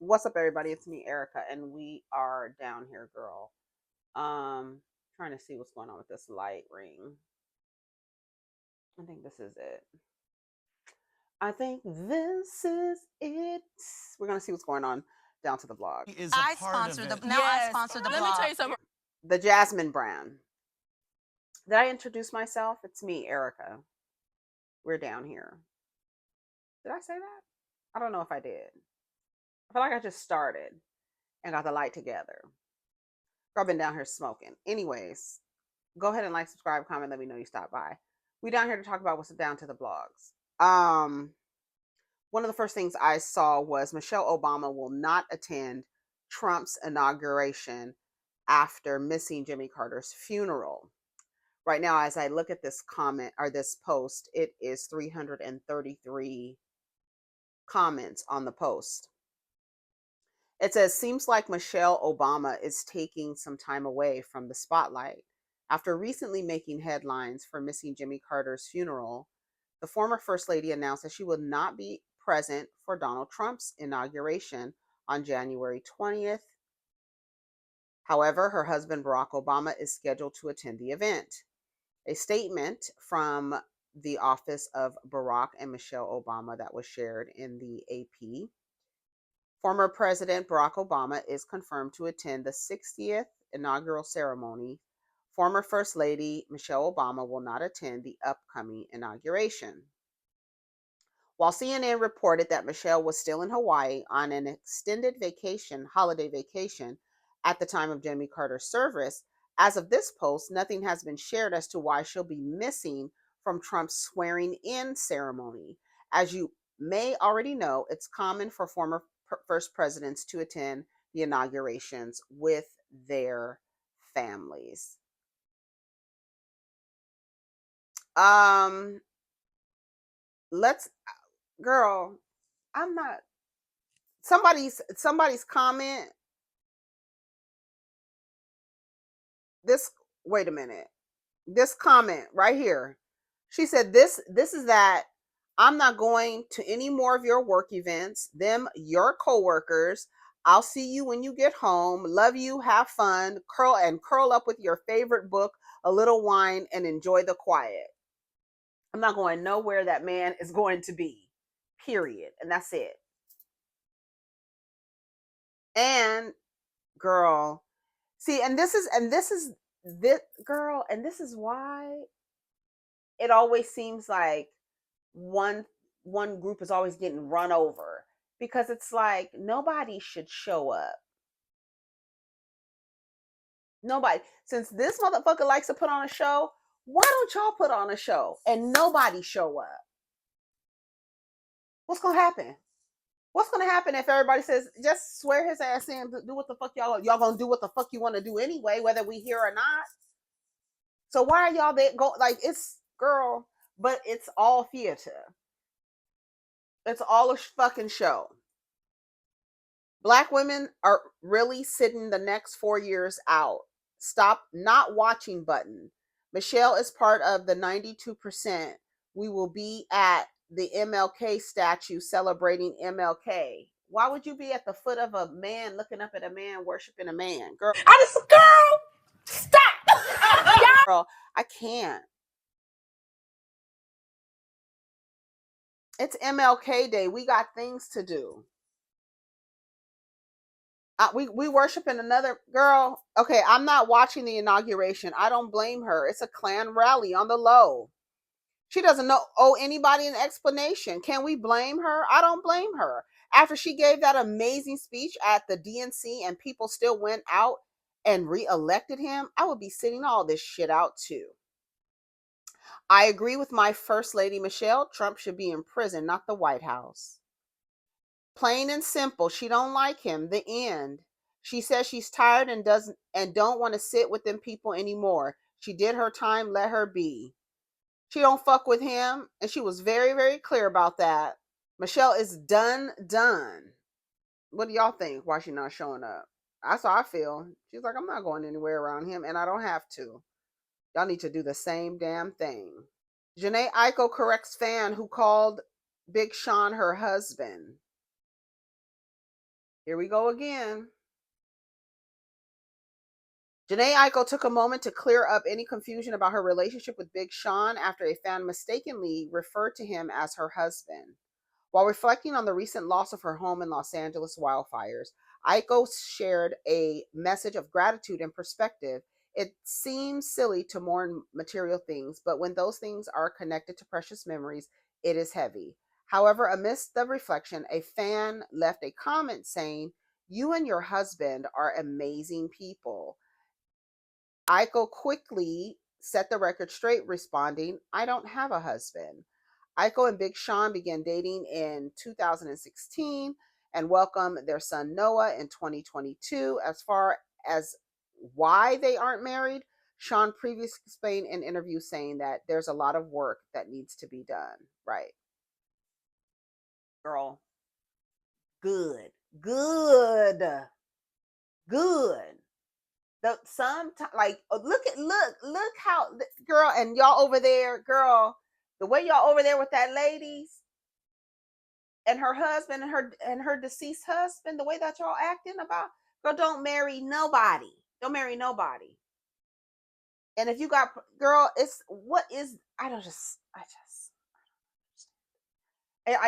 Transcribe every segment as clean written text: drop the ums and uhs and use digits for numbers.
What's up, everybody? It's me, Erica, and we are down here, girl. Trying to see what's going on with this light ring. I think this is it. I think this is it. We're gonna see what's going on down to the blog. I sponsor the now. Yes. I sponsor the blog. Let me tell you something. The Jasmine brand. Did I introduce myself? It's me, Erica. We're down here. Did I say that? I don't know if I did. I feel like I just started and got the light together. I've been down here smoking. Anyways, go ahead and like, subscribe, comment, let me know you stopped by. We down here to talk about what's down to the blogs. One of the first things I saw was Michelle Obama will not attend Trump's inauguration after missing Jimmy Carter's funeral. Right now, as I look at this comment or this post, it is 333 comments on the post. It says, seems like Michelle Obama is taking some time away from the spotlight. After recently making headlines for missing Jimmy Carter's funeral, the former First Lady announced that she would not be present for Donald Trump's inauguration on January 20th. However, her husband Barack Obama is scheduled to attend the event. A statement from the office of Barack and Michelle Obama that was shared in the AP. Former President Barack Obama is confirmed to attend the 60th inaugural ceremony. Former First Lady Michelle Obama will not attend the upcoming inauguration. While CNN reported that Michelle was still in Hawaii on an extended holiday vacation, at the time of Jimmy Carter's service, as of this post, nothing has been shared as to why she'll be missing from Trump's swearing-in ceremony. As you may already know, it's common for former first presidents to attend the inaugurations with their families. Girl, I'm not, somebody's comment, wait a minute, this comment right here, she said this is that I'm not going to any more of your work events, your coworkers. I'll see you when you get home. Love you, have fun, curl up with your favorite book, a little wine, and enjoy the quiet. I'm not going nowhere that man is going to be, period. And that's it. And girl, see, and this is why it always seems like one group is always getting run over, because it's like nobody should show up. Nobody. Since this motherfucker likes to put on a show, why don't y'all put on a show and nobody show up? What's gonna happen? What's gonna happen if everybody says just swear his ass in, do what the fuck y'all gonna do what the fuck you want to do anyway, whether we here or not? So why are y'all there like, it's, girl, but it's all theater. It's all a fucking show. Black women are really sitting the next 4 years out. Stop not watching button. Michelle is part of the 92%. We will be at the MLK statue celebrating MLK. Why would you be at the foot of a man, looking up at a man, worshiping a man? Girl, girl, stop. Girl, I can't. It's MLK Day. We got things to do. We worshiping another girl. Okay, I'm not watching the inauguration. I don't blame her. It's a Klan rally on the low. She doesn't owe anybody an explanation. Can we blame her? I don't blame her. After she gave that amazing speech at the DNC and people still went out and re-elected him, I would be sitting all this shit out too. I agree with my First Lady Michelle. Trump should be in prison, not the White House. Plain and simple. She don't like him. The end. She says she's tired and don't want to sit with them people anymore. She did her time. Let her be. She don't fuck with him, and she was very, very clear about that. Michelle is done. What do y'all think? Why she not showing up? That's how I feel. She's like, I'm not going anywhere around him, and I don't have to. Y'all need to do the same damn thing. JheneAiko corrects fan who called Big Sean her husband. Here we go again. JheneAiko took a moment to clear up any confusion about her relationship with Big Sean after a fan mistakenly referred to him as her husband. While reflecting on the recent loss of her home in Los Angeles wildfires, Aiko shared a message of gratitude and perspective. It seems silly to mourn material things, but when those things are connected to precious memories, it is heavy. However, amidst the reflection, a fan left a comment saying, "You and your husband are amazing people." Aiko quickly set the record straight, responding, "I don't have a husband." Aiko and Big Sean began dating in 2016 and welcomed their son Noah in 2022. As far as why they aren't married, Sean previously explained in interviews saying that there's a lot of work that needs to be done. Right. Girl. Good. Good. Good. The sometimes like look how girl, and y'all over there, girl, the way y'all over there with that ladies and her husband and her deceased husband, the way that y'all acting about, girl, don't marry nobody. Don't marry nobody. And if you got, girl, it's what is, I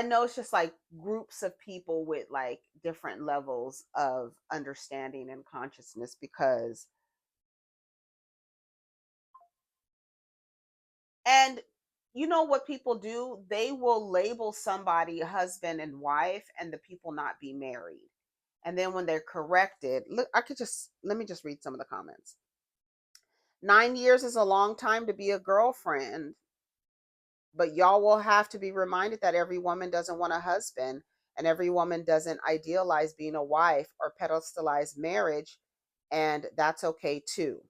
know it's just like groups of people with like different levels of understanding and consciousness, because and you know what people do? They will label somebody husband and wife and the people not be married. And then when they're corrected, look, let me just read some of the comments. 9 years is a long time to be a girlfriend, but y'all will have to be reminded that every woman doesn't want a husband, and every woman doesn't idealize being a wife or pedestalize marriage, and that's okay too.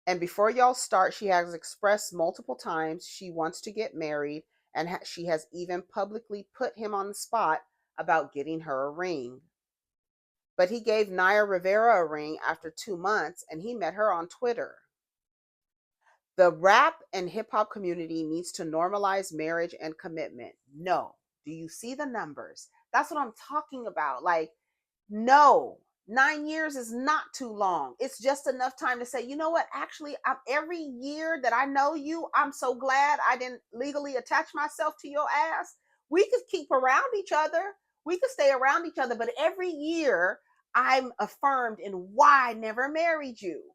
And before y'all start, she has expressed multiple times she wants to get married, and she has even publicly put him on the spot about getting her a ring. But he gave Naya Rivera a ring after 2 months, and he met her on Twitter. The rap and hip hop community needs to normalize marriage and commitment. No. Do you see the numbers? That's what I'm talking about. Like, no, 9 years is not too long. It's just enough time to say, you know what? Actually, every year that I know you, I'm so glad I didn't legally attach myself to your ass. We could keep around each other. We could stay around each other. But every year, I'm affirmed in why I never married you.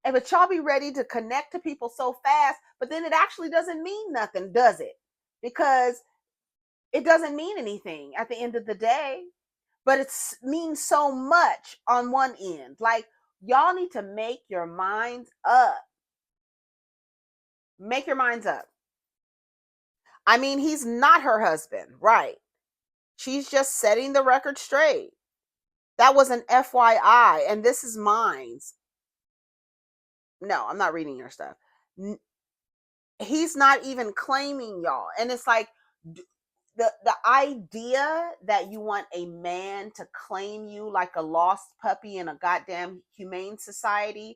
And but y'all be ready to connect to people so fast, but then it actually doesn't mean nothing, does it? Because it doesn't mean anything at the end of the day. But it means so much on one end. Like, y'all need to make your minds up. Make your minds up. I mean, he's not her husband, right? She's just setting the record straight. That was an FYI, and this is mine. No, I'm not reading your stuff. He's not even claiming y'all. And it's like, the idea that you want a man to claim you like a lost puppy in a goddamn humane society.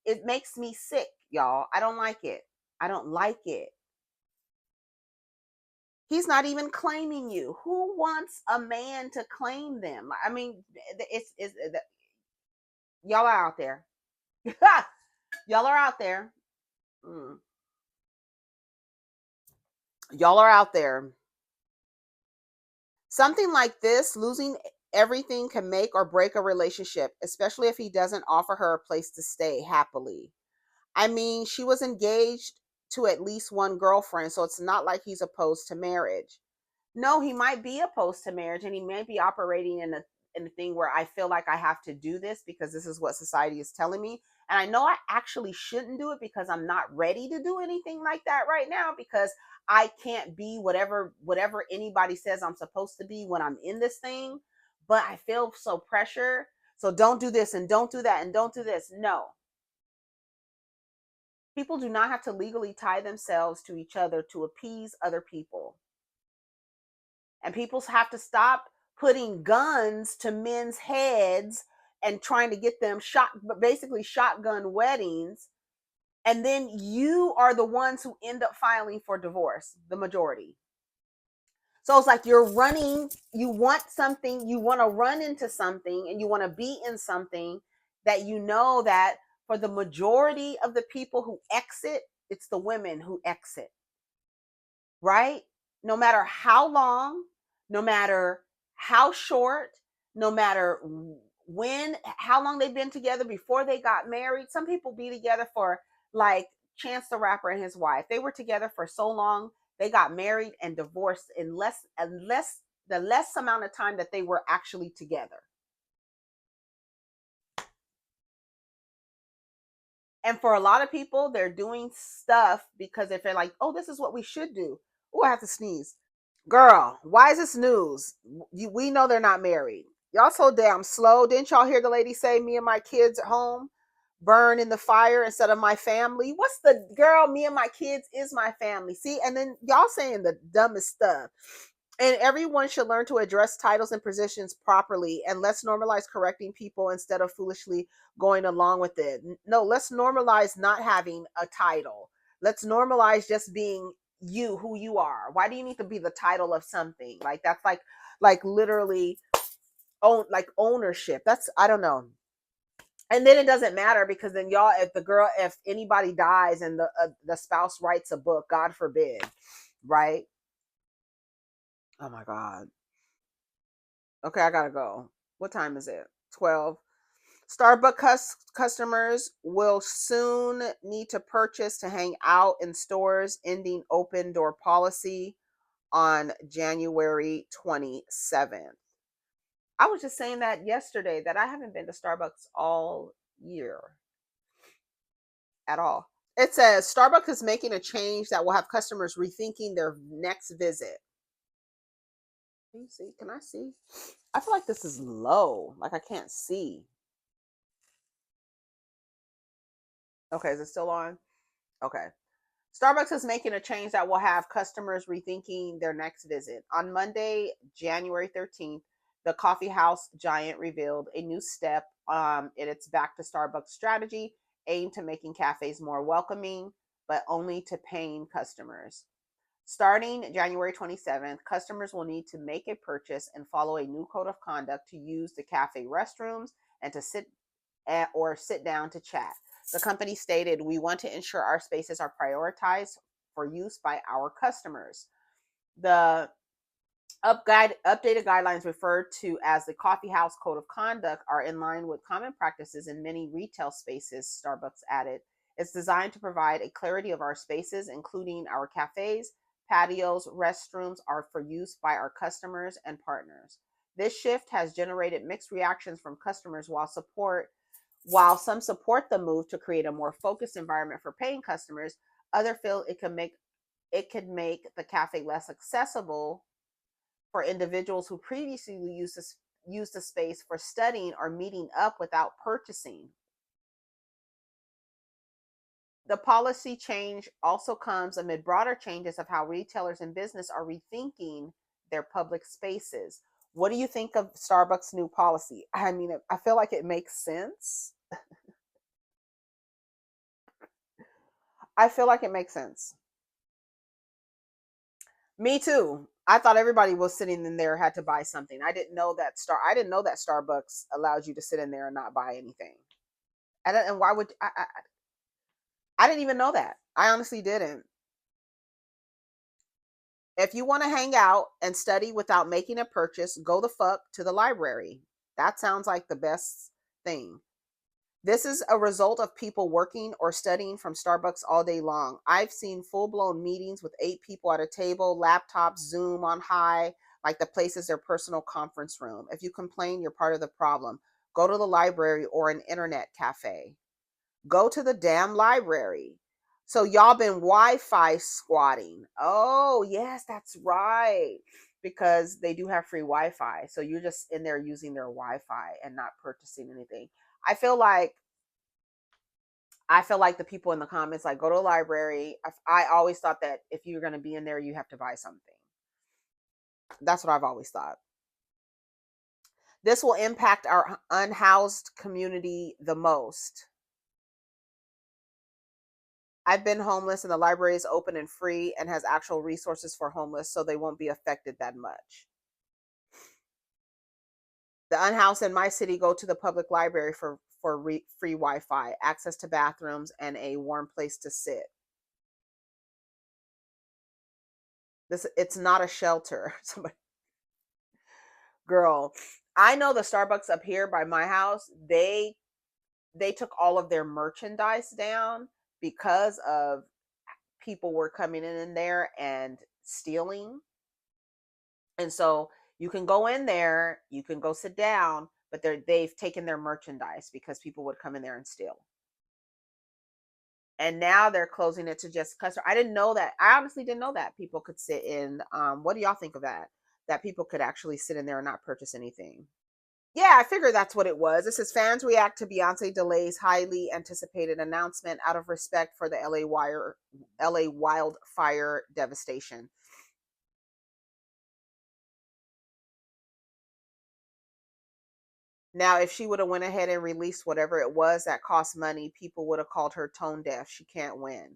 It makes me sick, y'all. I don't like it. I don't like it. He's not even claiming you. Who wants a man to claim them? I mean, it's y'all are out there. Y'all are out there. Y'all are out there. Something like this, losing everything, can make or break a relationship, especially if he doesn't offer her a place to stay happily. I mean, she was engaged to at least one girlfriend, so it's not like he's opposed to marriage. No, he might be opposed to marriage, and he may be operating in a thing where I feel like I have to do this because this is what society is telling me. And I know I actually shouldn't do it because I'm not ready to do anything like that right now, because I can't be whatever anybody says I'm supposed to be when I'm in this thing. But I feel so pressure. So don't do this and don't do that and don't do this. No. People do not have to legally tie themselves to each other to appease other people. And people have to stop putting guns to men's heads and trying to get them shot, basically shotgun weddings, And then you are the ones who end up filing for divorce, the majority. So it's like you're running, you want something, you want to run into something, and you want to be in something that you know that for the majority of the people who exit, it's the women who exit, right? No matter how long, no matter how short, no matter when, how long they've been together before they got married. Some people be together for, like Chance the Rapper and his wife. They were together for so long. They got married and divorced in the less amount of time that they were actually together. And for a lot of people, they're doing stuff because if they're like, oh, this is what we should do. Oh, I have to sneeze. Girl, why is this news? We know they're not married. Y'all so damn slow. Didn't y'all hear the lady say, me and my kids at home burn in the fire instead of my family? What's the girl? Me and my kids is my family. See, and then y'all saying the dumbest stuff. And everyone should learn to address titles and positions properly. And let's normalize correcting people instead of foolishly going along with it. No, let's normalize not having a title. Let's normalize just being you, who you are. Why do you need to be the title of something? Like that's like literally like ownership. That's, I don't know. And then it doesn't matter because then y'all, if anybody dies and the spouse writes a book, God forbid, right? Oh my God. Okay, I gotta go. What time is it? 12. Starbucks customers will soon need to purchase to hang out in stores, ending open door policy on January 27th. I was just saying that yesterday that I haven't been to Starbucks all year at all. It says Starbucks is making a change that will have customers rethinking their next visit. Can you see? Can I see? I feel like this is low. Like I can't see. Okay, is it still on? Okay. Starbucks is making a change that will have customers rethinking their next visit. On Monday, January 13th, the coffee house giant revealed a new step in its back to Starbucks strategy aimed to making cafes more welcoming, but only to paying customers. Starting January 27th, customers will need to make a purchase and follow a new code of conduct to use the cafe restrooms and to sit down to chat. The company stated, we want to ensure our spaces are prioritized for use by our customers. The updated guidelines referred to as the Coffee House Code of Conduct are in line with common practices in many retail spaces, Starbucks added. It's designed to provide a clarity of our spaces, including our cafes, patios, restrooms are for use by our customers and partners. This shift has generated mixed reactions from customers while some support the move to create a more focused environment for paying customers, others feel it could make the cafe less accessible for individuals who previously used the space for studying or meeting up without purchasing. The policy change also comes amid broader changes of how retailers and business are rethinking their public spaces. What do you think of Starbucks' new policy? I mean, I feel like it makes sense. I feel like it makes sense. Me too. I thought everybody was sitting in there had to buy something. I didn't know that Starbucks allows you to sit in there and not buy anything. And why would I didn't even know that. I honestly didn't. If you want to hang out and study without making a purchase, go the fuck to the library. That sounds like the best thing. This is a result of people working or studying from Starbucks all day long. I've seen full-blown meetings with 8 people at a table, laptops, Zoom on high, like the place is their personal conference room. If you complain, you're part of the problem. Go to the library or an internet cafe. Go to the damn library. So y'all been Wi-Fi squatting. Oh, yes, that's right. Because they do have free Wi-Fi. So you're just in there using their Wi-Fi and not purchasing anything. I feel like the people in the comments, like, go to a library. I always thought that if you're going to be in there, you have to buy something. That's what I've always thought. This will impact our unhoused community the most. I've been homeless and the library is open and free and has actual resources for homeless, so they won't be affected that much. The unhoused in my city go to the public library for free Wi-Fi, access to bathrooms, and a warm place to sit. It's not a shelter. Somebody, girl, I know the Starbucks up here by my house, they took all of their merchandise down because of people were coming in there and stealing. And so you can go in there, you can go sit down, but they've taken their merchandise because people would come in there and steal. And now they're closing it to just customer. I didn't know that. I honestly didn't know that people could sit in. What do y'all think of that? That people could actually sit in there and not purchase anything. Yeah, I figured that's what it was. It says fans react to Beyonce delays highly anticipated announcement out of respect for the LA wildfire devastation. Now, if she would have went ahead and released whatever it was that cost money, people would have called her tone deaf. She can't win.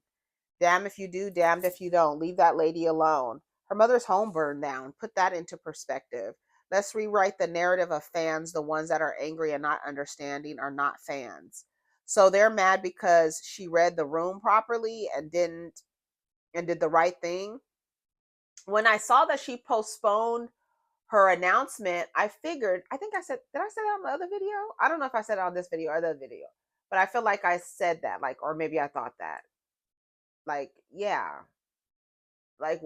Damn if you do, damned if you don't. Leave that lady alone. Her mother's home burned down. Put that into perspective. Let's rewrite the narrative of fans. The ones that are angry and not understanding are not fans. So they're mad because she read the room properly and did the right thing. When I saw that she postponed her announcement, I figured, I think I said, did I say that on the other video? I don't know if I said it on this video or the other video, but I feel like I said that, like, or maybe I thought that. Like, yeah, like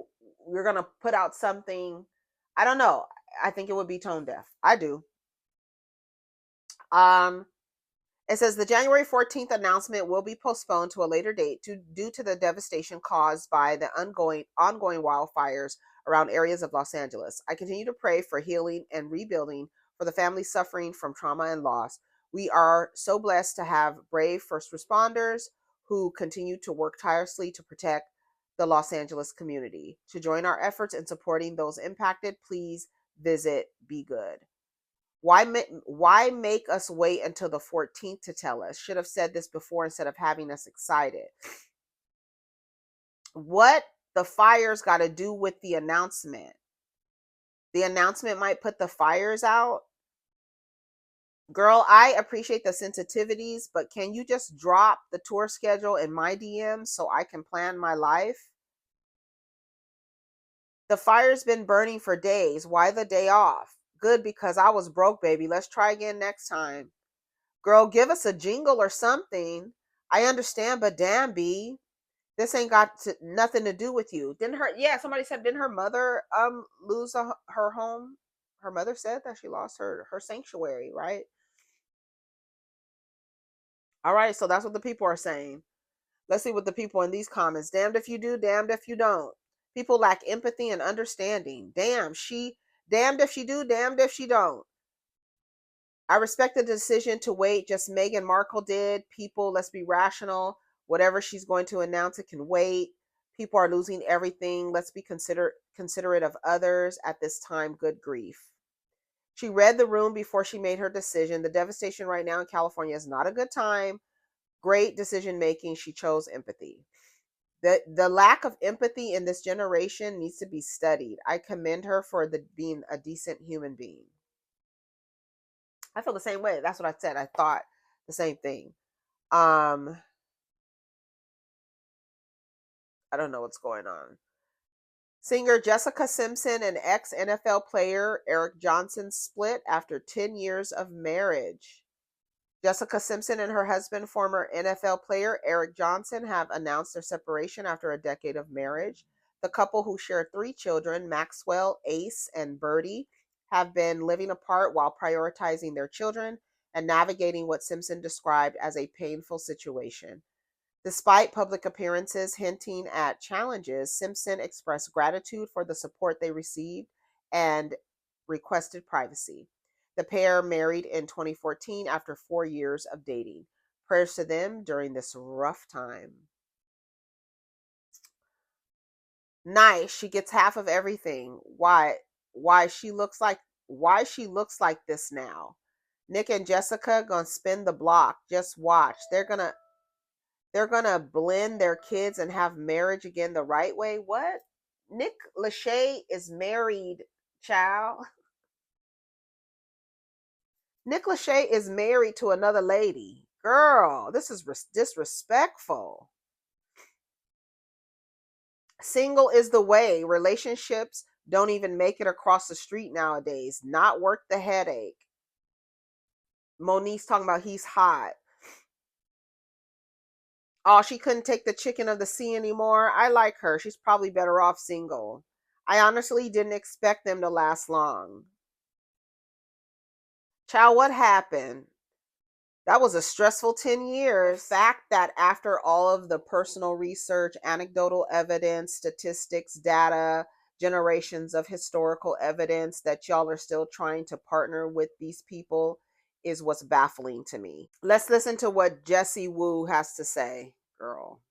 we're going to put out something. I don't know. I think it would be tone deaf. I do. It says the January 14th announcement will be postponed to a later date due to the devastation caused by the ongoing wildfires around areas of Los Angeles. I continue to pray for healing and rebuilding for the families suffering from trauma and loss. We are so blessed to have brave first responders who continue to work tirelessly to protect the Los Angeles community. To join our efforts in supporting those impacted, please visit Be Good. Why make us wait until the 14th to tell us? Should have said this before instead of having us excited. What the fires got to do with the announcement? The announcement might put the fires out. Girl, I appreciate the sensitivities, but can you just drop the tour schedule in my DMs so I can plan my life? The fire's been burning for days. Why the day off? Good, because I was broke, baby. Let's try again next time. Girl, give us a jingle or something. I understand, but damn, B, this ain't got nothing to do with you. Somebody said, didn't her mother lose her home? Her mother said that she lost her sanctuary, right? All right, so that's what the people are saying. Let's see what the people in these comments. Damned if you do, damned if you don't. People lack empathy and understanding. Damned if she do, damned if she don't. I respect the decision to wait, just Meghan Markle did. People, let's be rational. Whatever she's going to announce, it can wait. People are losing everything. Let's be considerate of others at this time. Good grief. She read the room before she made her decision. The devastation right now in California is not a good time. Great decision making. She chose empathy. The lack of empathy in this generation needs to be studied. I commend her for being a decent human being. I feel the same way. That's what I said. I thought the same thing. I don't know what's going on. Singer JessicaSimpson and ex-NFL player Eric Johnson split after 10 years of marriage. JessicaSimpson and her husband, former NFL player Eric Johnson, have announced their separation after a decade of marriage. The couple, who share 3 children, Maxwell, Ace, and Birdie, have been living apart while prioritizing their children and navigating what Simpson described as a painful situation. Despite public appearances hinting at challenges, Simpson expressed gratitude for the support they received and requested privacy. The pair married in 2014 after 4 years of dating. Prayers to them during this rough time. Nice. She gets half of everything. Why she looks like this now? Nick and Jessica gonna spin the block. Just watch. They're gonna blend their kids and have marriage again the right way. What? Nick Lachey is married, child. Nick Lachey is married to another lady. Girl, this is disrespectful. Single is the way. Relationships don't even make it across the street nowadays. Not worth the headache. Monique's talking about he's hot. Oh, she couldn't take the chicken of the sea anymore. I like her. She's probably better off single. I honestly didn't expect them to last long. Child, what happened? That was a stressful 10 years. The fact that after all of the personal research, anecdotal evidence, statistics, data, generations of historical evidence, that y'all are still trying to partner with these people is what's baffling to me. Let's listen to what JessieWoo has to say, girl.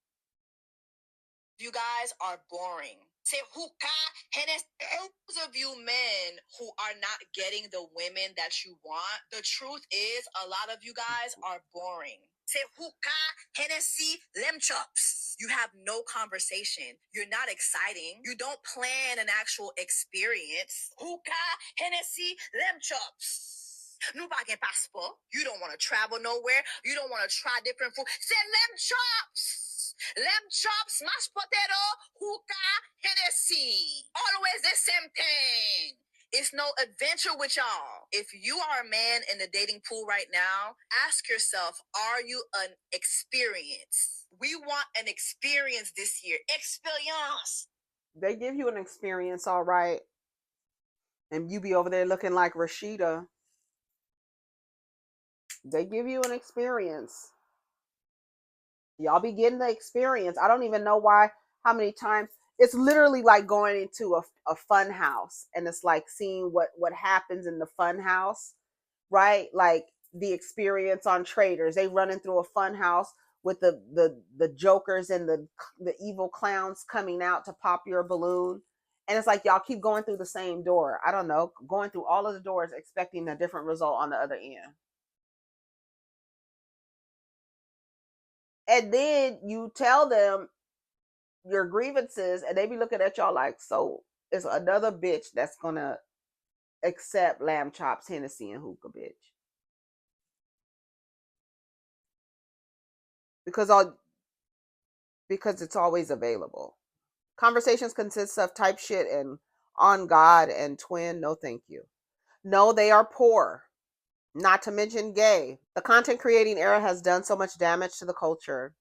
You guys are boring. Those of you men who are not getting the women that you want, the truth is a lot of you guys are boring. Say hookah, Hennessy, lemon chops. You have no conversation. You're not exciting. You don't plan an actual experience. Hookah, Hennessy, lemon chops. Nobody can passport. You don't want to travel nowhere. You don't want to try different food. Say lemon chops. Lamb chops, mashed potato, hookah, Hennessy. Always the same thing. It's no adventure with y'all. If you are a man in the dating pool right now, ask yourself, are you an experience? We want an experience this year. Experience. They give you an experience, all right. And you be over there looking like Rashida. They give you an experience. Y'all be getting the experience. I don't even know how many times. It's literally like going into a fun house, and it's like seeing what happens in the fun house, right? Like the experience on Traders. They running through a fun house with the jokers and the evil clowns coming out to pop your balloon. And it's like y'all keep going through the same door. I don't know, going through all of the doors expecting a different result on the other end. And then you tell them your grievances, and they be looking at y'all like, so it's another bitch that's gonna accept lamb chops, Hennessy, and hookah, bitch. Because it's always available. Conversations consists of type shit and on God and twin. No, thank you. No, they are poor. Not to mention gay. The content creating era has done so much damage to the culture.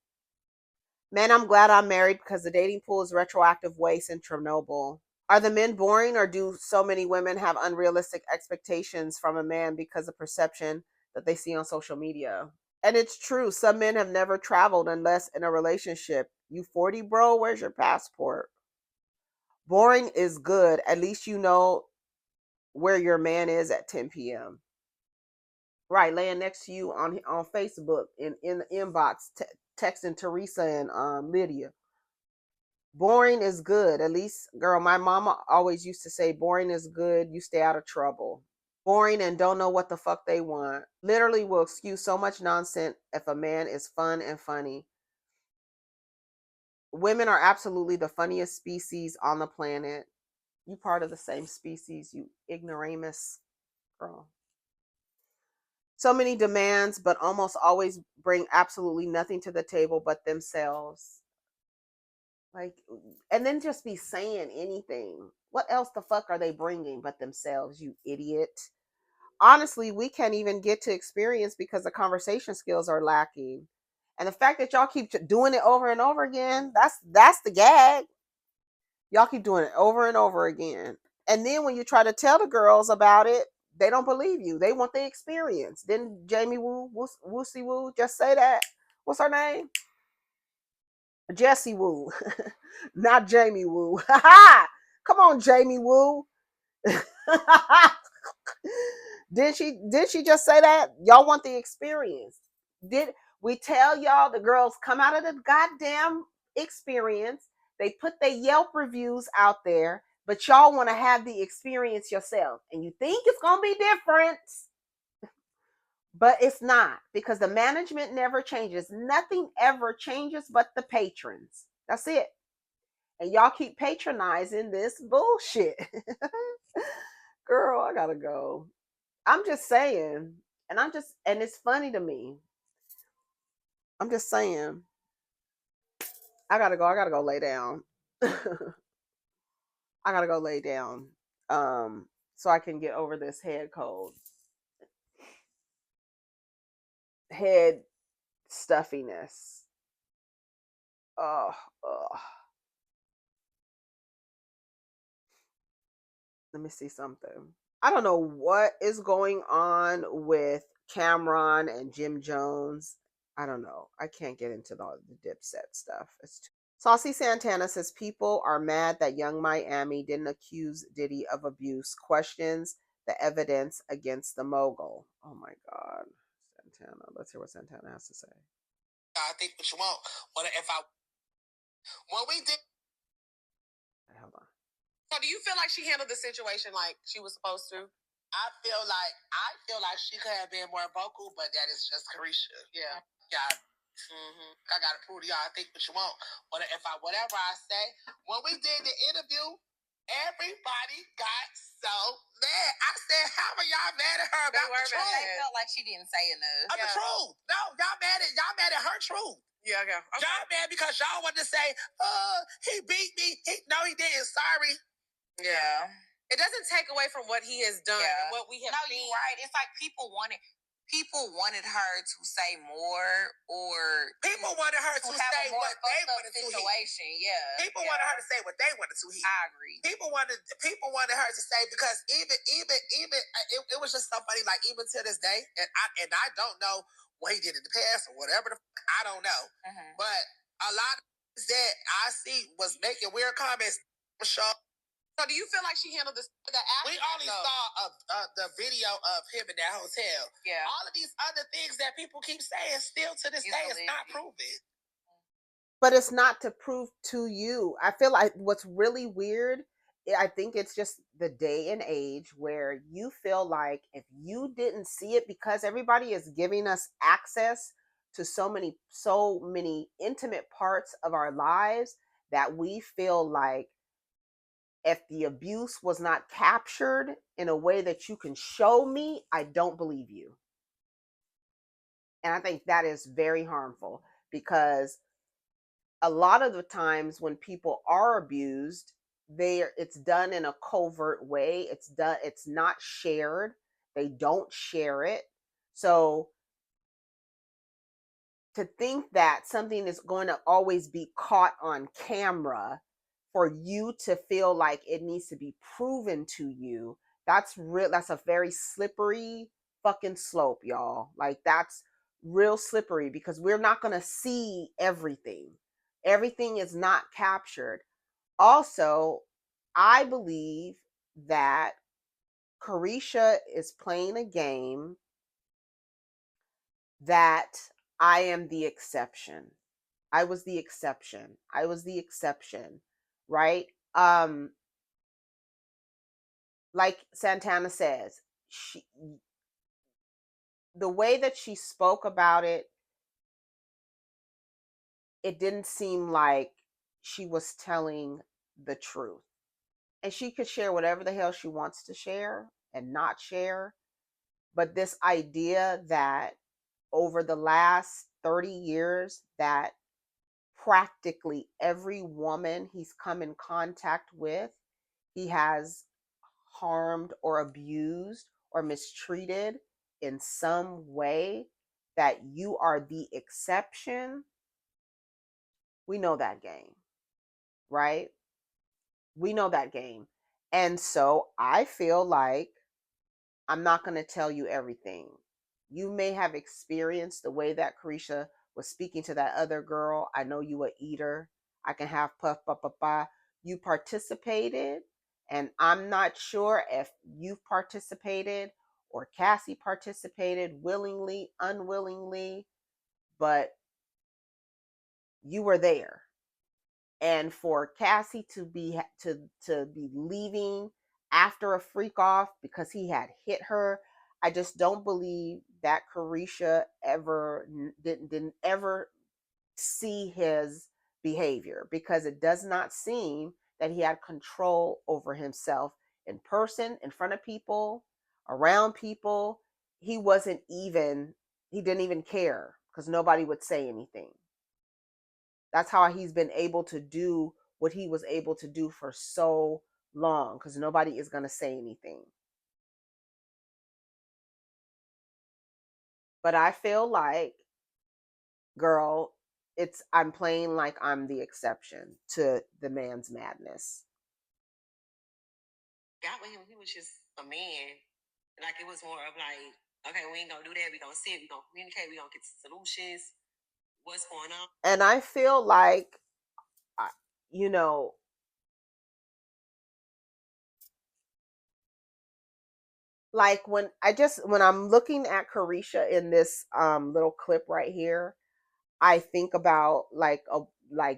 Man, I'm glad I'm married because the dating pool is retroactive waste in Chernobyl. Are the men boring, or do so many women have unrealistic expectations from a man because of perception that they see on social media? And it's true, some men have never traveled unless in a relationship. You 40, bro? Where's your passport? Boring is good. At least you know where your man is at 10 p.m. Right, laying next to you on Facebook in the inbox, texting Teresa and Lydia. Boring is good. At least, girl, my mama always used to say, boring is good. You stay out of trouble. Boring and don't know what the fuck they want. Literally will excuse so much nonsense if a man is fun and funny. Women are absolutely the funniest species on the planet. You part of the same species, you ignoramus, girl. So many demands, but almost always bring absolutely nothing to the table but themselves. Like, and then just be saying anything. What else the fuck are they bringing but themselves, you idiot? Honestly, we can't even get to experience because the conversation skills are lacking. And the fact that y'all keep doing it over and over again, that's the gag. Y'all keep doing it over and over again. And then when you try to tell the girls about it, they don't believe you. They want the experience. Didn't Jamie Woo, Woosie Woo just say that? What's her name? JessieWoo. Not Jamie Woo. Come on, Jamie Woo. Did she just say that? Y'all want the experience. Did we tell y'all the girls come out of the goddamn experience? They put their Yelp reviews out there, but y'all want to have the experience yourself. And you think it's gonna be different. But it's not, because the management never changes. Nothing ever changes but the patrons. That's it. And y'all keep patronizing this bullshit. Girl, I gotta go. I'm just saying. And it's funny to me. I'm just saying. I gotta go. I gotta go lay down. I gotta go lay down. So I can get over this head cold. Head stuffiness. Oh, ugh. Let me see something. I don't know what is going on with Cameron and Jim Jones. I don't know. I can't get into the Dipset stuff. SaucySantana says people are mad that Young Miami didn't accuse Diddy of abuse. Questions the evidence against the mogul. Oh my God. Santana. Let's hear what Santana has to say. I think what you want. What we did. Hold on. So do you feel like she handled the situation like she was supposed to? I feel like she could have been more vocal, but that is just Caresha. Yeah. I gotta prove to y'all. I think what you want. Whatever I say, when we did the interview, everybody got so mad. I said, "How are y'all mad at her about the truth?" They felt like she didn't say enough. The truth. No, y'all mad at her truth. Yeah, okay. Y'all mad because y'all wanted to say, he beat me. No, he didn't. Sorry. Yeah. It doesn't take away from what he has done and what we have seen. No, you're right. It's like people wanted her to say more, or people wanted her to say what they wanted to hear. People wanted her to say what they wanted to hear. I agree. People wanted her to say, because even it was just so funny. Like, even to this day, and I don't know what he did in the past or whatever. I don't know, but a lot of that I see was making weird comments. Michelle. So do you feel like she handled this? We only saw the video of him in that hotel. Yeah. All of these other things that people keep saying, still to this day, is not proven. But it's not to prove to you. I feel like what's really weird, I think it's just the day and age where you feel like if you didn't see it, because everybody is giving us access to so many intimate parts of our lives, that we feel like if the abuse was not captured in a way that you can show me, I don't believe you. And I think that is very harmful, because a lot of the times when people are abused, it's done in a covert way. It's not shared. They don't share it. So to think that something is going to always be caught on camera for you to feel like it needs to be proven to you, that's a very slippery fucking slope, y'all. Like, that's real slippery, because we're not going to see everything. Everything is not captured. Also, I believe that Caresha is playing a game that I am the exception. I was the exception. Right? Like Santana says, the way that she spoke about it, it didn't seem like she was telling the truth. And she could share whatever the hell she wants to share and not share. But this idea that over the last 30 years that practically every woman he's come in contact with, he has harmed or abused or mistreated in some way, that you are the exception. We know that game, right? We know that game. And so I feel like I'm not going to tell you everything. You may have experienced the way that Caresha was speaking to that other girl. I know you a eater. I can have puff, puff, puff, puff. You participated, and I'm not sure if you've participated or Cassie participated willingly, unwillingly, but you were there. And for Cassie to be leaving after a freak off because he had hit her, I just don't believe that Caresha ever didn't ever see his behavior, because it does not seem that he had control over himself in person, in front of people, around people. He wasn't even, he didn't even care because nobody would say anything. That's how he's been able to do what he was able to do for so long, because nobody is going to say anything. But I feel like, girl, I'm playing like I'm the exception to the man's madness. Got with him, he was just a man. Like, it was more of like, okay, we ain't gonna do that. We gonna sit, we gonna communicate, we gonna get solutions. What's going on? And I feel like, you know, like when I'm looking at Caresha in this little clip right here, I think about like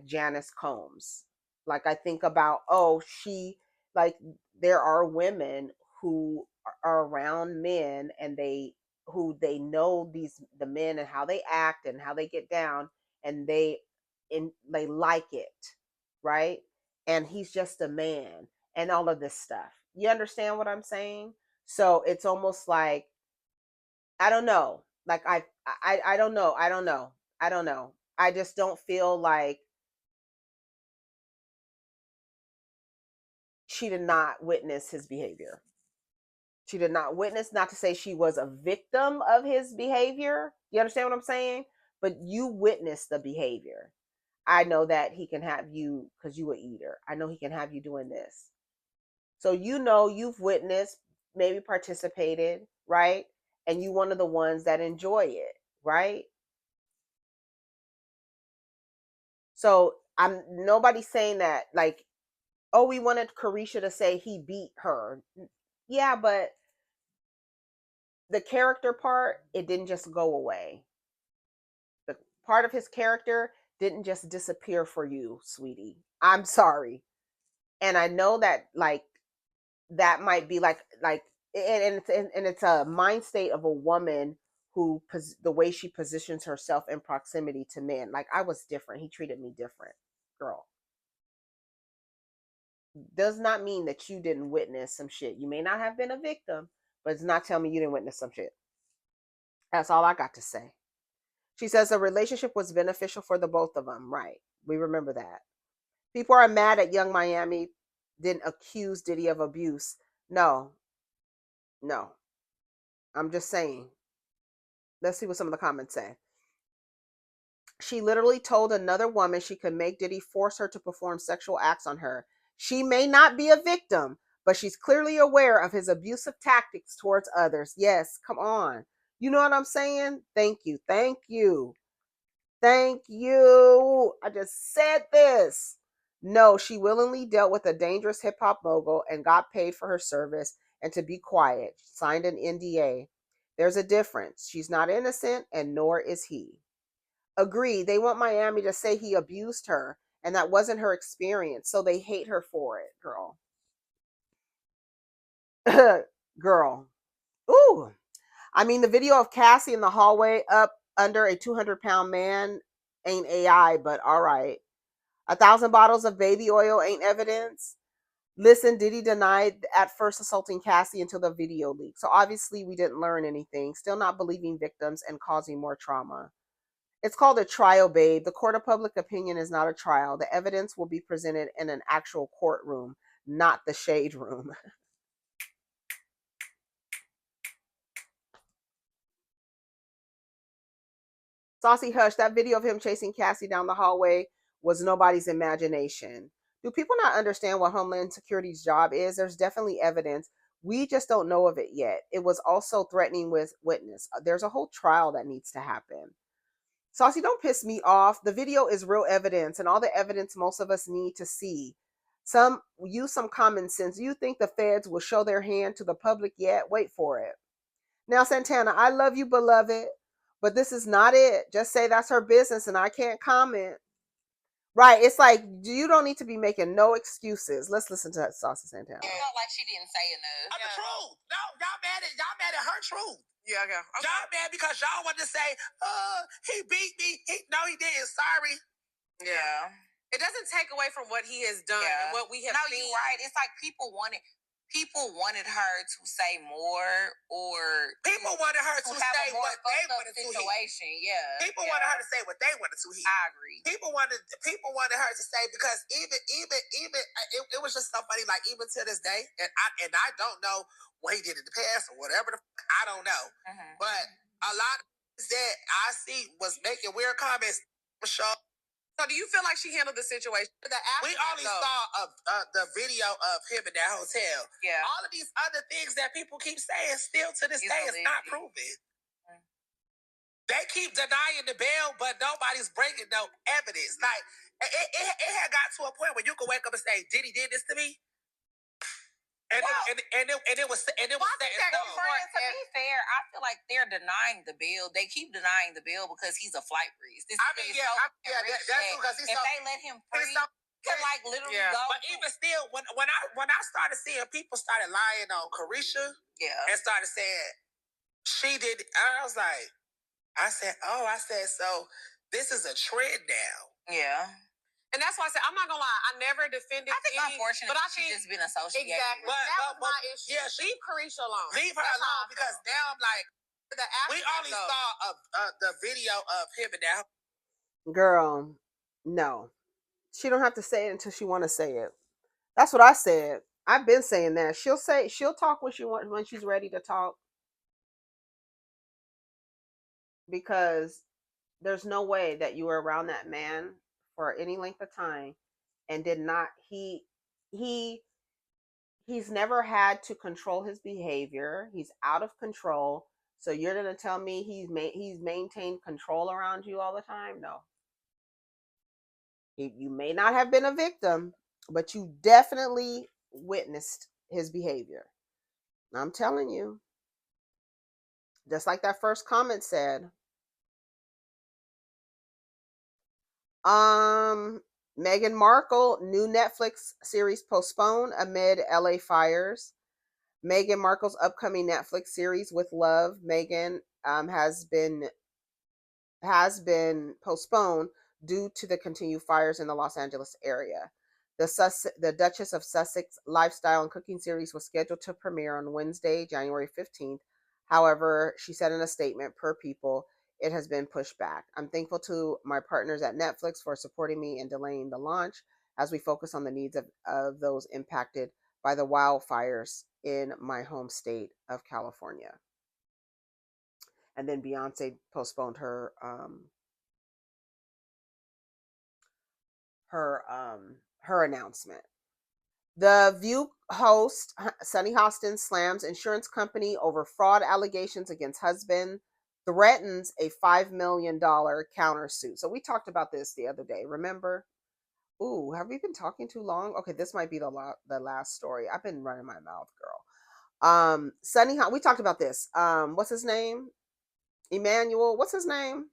Janice Combs. Like I think about, oh, she, like, there are women who are around men, and they know the men and how they act and how they get down, and they like it, right? And he's just a man and all of this stuff. You understand what I'm saying? So it's almost like, I don't know. Like I don't know. I don't know. I don't know. I just don't feel like she did not witness his behavior. She did not witness, not to say she was a victim of his behavior. You understand what I'm saying? But you witnessed the behavior. I know that he can have you, because you a eater. I know he can have you doing this. So you've witnessed, maybe participated, right? And you one of the ones that enjoy it, right? So I'm nobody's saying that, like, oh, we wanted Caresha to say he beat her. Yeah, but the character part, it didn't just go away. The part of his character didn't just disappear for you, sweetie. I'm sorry. And I know that, like, that might be like and it's a mind state of a woman who the way she positions herself in proximity to men. Like, I was different, he treated me different. Girl, does not mean that you didn't witness some shit. You may not have been a victim, but it's not telling me you didn't witness some shit. That's all I got to say. She says the relationship was beneficial for the both of them. Right. We remember that. People are mad at Young Miami didn't accuse Diddy of abuse. No. No. I'm just saying. Let's see what some of the comments say. She literally told another woman she could make Diddy force her to perform sexual acts on her. She may not be a victim, but she's clearly aware of his abusive tactics towards others. Yes, come on. You know what I'm saying? Thank you. Thank you. Thank you. I just said this. No, she willingly dealt with a dangerous hip hop mogul and got paid for her service and to be quiet. Signed an NDA. There's a difference. She's not innocent, and nor is he. Agree. They want Miami to say he abused her, and that wasn't her experience, so they hate her for it, girl. Girl. Ooh. I mean, the video of Cassie in the hallway up under a 200-pound man ain't AI, but all right. 1,000 bottles of baby oil ain't evidence. Listen, Diddy denied at first assaulting Cassie until the video leaked. So obviously we didn't learn anything. Still not believing victims and causing more trauma. It's called a trial, babe. The court of public opinion is not a trial. The evidence will be presented in an actual courtroom, not the shade room. Saucy Hush, that video of him chasing Cassie down the hallway was nobody's imagination. Do people not understand what Homeland Security's job is? There's definitely evidence. We just don't know of it yet. It was also threatening with witness. There's a whole trial that needs to happen. Saucy, don't piss me off. The video is real evidence, and all the evidence most of us need to see. Use some common sense. You think the feds will show their hand to the public yet? Wait for it. Now, Santana, I love you, beloved, but this is not it. Just say that's her business and I can't comment. Right. It's like you don't need to be making no excuses. Let's listen to SaucySantana. It felt like she didn't say enough. The truth. No, y'all mad at her truth. Yeah, okay. Y'all mad because y'all want to say, he beat me. No, he didn't. Sorry. Yeah. It doesn't take away from what he has done and what we have seen. No, you're right. It's like people wanted her to say more, or people wanted her to say what they wanted to hear. Yeah. People wanted her to say what they wanted to hear. I agree. People wanted her to say, because even it was just so funny. Like, even to this day, and I don't know what he did in the past or whatever. I don't know. Mm-hmm. But a lot of that I see was making weird comments. Michelle. So do you feel like she handled the situation? We only saw the video of him in that hotel. Yeah. All of these other things that people keep saying still to this day is not proven. Mm. They keep denying the bail, but nobody's bringing no evidence. Like, it had got to a point where you could wake up and say, Diddy did this to me? And it was set in stone. To be fair, I feel like they're denying the bill. They keep denying the bill because he's a flight risk. That's because if they let him free, could like literally go. But even still, when I started seeing people started lying on Caresha, and started saying she did, I said, so this is a trend now. Yeah. And that's why I said, I'm not gonna lie, I never defended. I think unfortunately, but I think she's just been associated. Exactly. That was my issue. Yeah, leave Caresha alone. Leave her alone, because now I'm like, we only saw the video of him and that. Girl, no. She don't have to say it until she want to say it. That's what I said. I've been saying that. She'll talk when she's ready to talk. Because there's no way that you were around that man for any length of time and did not he's never had to control his behavior. He's out of control. So you're going to tell me he's maintained control around you all the time? No. You may not have been a victim, but you definitely witnessed his behavior. I'm telling you. Just like that first comment said. Meghan Markle, new Netflix series postponed amid LA fires. Meghan Markle's upcoming Netflix series With Love, Meghan, has been postponed due to the continued fires in the Los Angeles area. The Duchess of Sussex lifestyle and cooking series was scheduled to premiere on Wednesday, January 15th. However, she said in a statement, per People, it has been pushed back. I'm thankful to my partners at Netflix for supporting me and delaying the launch as we focus on the needs of those impacted by the wildfires in my home state of California. And then Beyonce postponed her announcement. The View host SunnyHostin slams insurance company over fraud allegations against husband, threatens a $5 million countersuit. So we talked about this the other day. Remember? Ooh, have we been talking too long? Okay, this might be the last story. I've been running my mouth, girl. We talked about this. What's his name? Emmanuel. What's his name?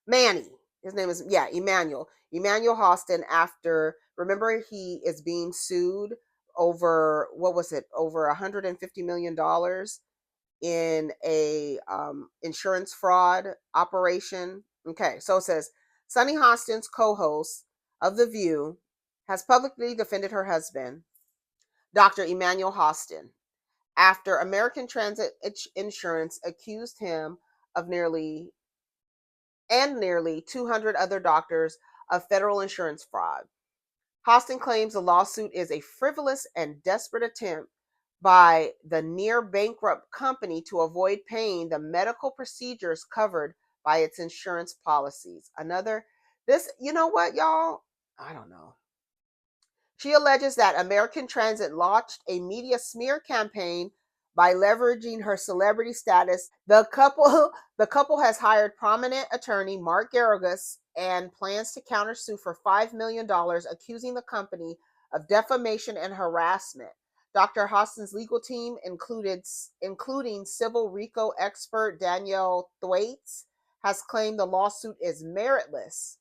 Manny. His name is, Emmanuel Hostin. After, remember, he is being sued over, what was it, over $150 million in a insurance fraud operation. Okay, so it says Sunny Hostin's co-host of The View has publicly defended her husband, Dr. Emmanuel Hostin, after American Transit Insurance accused him of nearly 200 other doctors of federal insurance fraud. Hostin claims the lawsuit is a frivolous and desperate attempt by the near bankrupt company to avoid paying the medical procedures covered by its insurance policies. You know what, y'all? I don't know. She alleges that American Transit launched a media smear campaign by leveraging her celebrity status. The couple has hired prominent attorney Mark Garagos and plans to countersue for $5 million, accusing the company of defamation and harassment. Dr. Hostin's legal team, including civil RICO expert Danielle Thwaites, has claimed the lawsuit is meritless.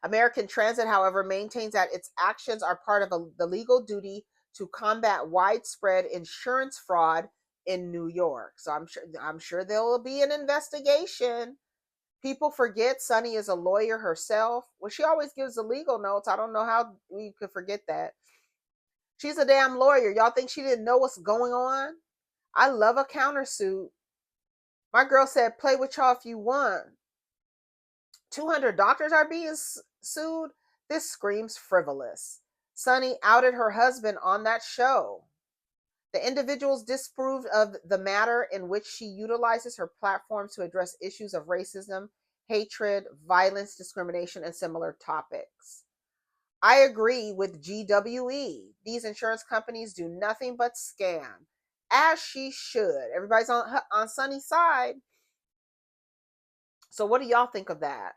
American Transit, however, maintains that its actions are part of the legal duty to combat widespread insurance fraud in New York. So I'm sure there will be an investigation. People forget Sunny is a lawyer herself. Well, she always gives the legal notes. I don't know how we could forget that. She's a damn lawyer. Y'all think she didn't know what's going on? I love a countersuit. My girl said, play with y'all if you want. 200 doctors are being sued? This screams frivolous. Sunny outed her husband on that show. The individuals disproved of the manner in which she utilizes her platform to address issues of racism, hatred, violence, discrimination, and similar topics. I agree with GWE. These insurance companies do nothing but scam, as she should. Everybody's on Sunny's side. So what do y'all think of that?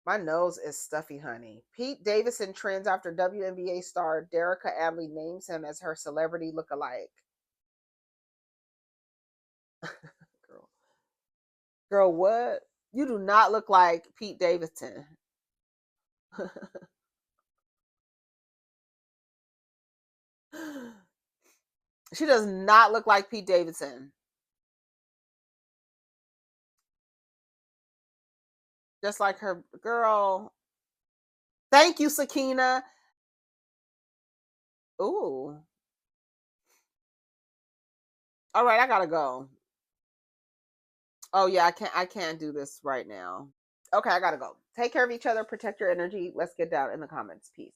My nose is stuffy, honey. Pete Davidson trends after WNBA star Derica Adley names him as her celebrity lookalike. Girl, what? You do not look like Pete Davidson. She does not look like Pete Davidson. Just like her girl. Thank you, Sakina. Ooh. All right, I gotta go. Oh yeah, I can't do this right now. Okay, I gotta go. Take care of each other, protect your energy. Let's get down in the comments. Peace.